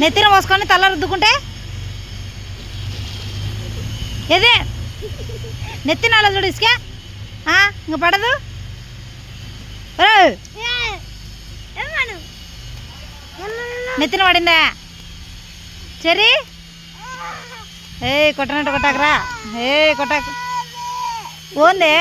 నెత్తిన పోసుకొని తల రుద్దుకుంటే ఏదే నెత్తిన అలా చూడు ఇసుక ఇంక పడదు. నెత్తిన పడిందా చెరి? ఏ కొట్టనట్టు కొట్టాకరా, ఏ కొట్టాక ఓందే.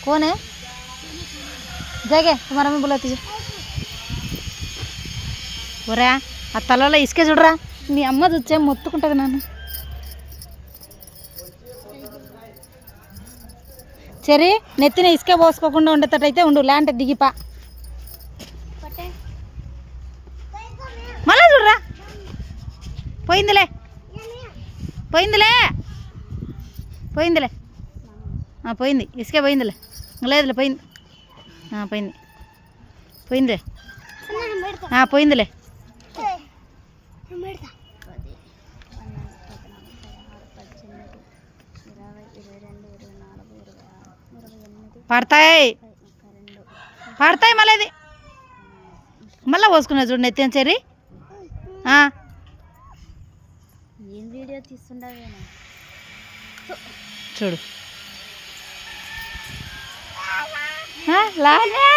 कौन है? जागे तुम्हारा में बुलाती है ఒరా ఆ తలలో ఇసుకే చూడరా. మీ అమ్మ చూచ్చే మొత్తుకుంటుంది నన్ను. సరే నెత్తిన ఇసుకే పోసుకోకుండా ఉండేటట్టయితే ఉండు, లేంటే దిగిపా. మళ్ళా చూడరా. పోయిందిలే పోయిందిలే పోయిందిలే పోయింది ఇసుకే పోయిందిలే. లేదులే పోయింది పోయింది పోయిందిలే పోయిందిలే. పడతాయి పడతాయి మళ్ళీ ఇది మళ్ళీ పోసుకున్నా చూడు నెత్తిన చెరి. ఏం వీడియో తీస్తుండవే చూడు లానే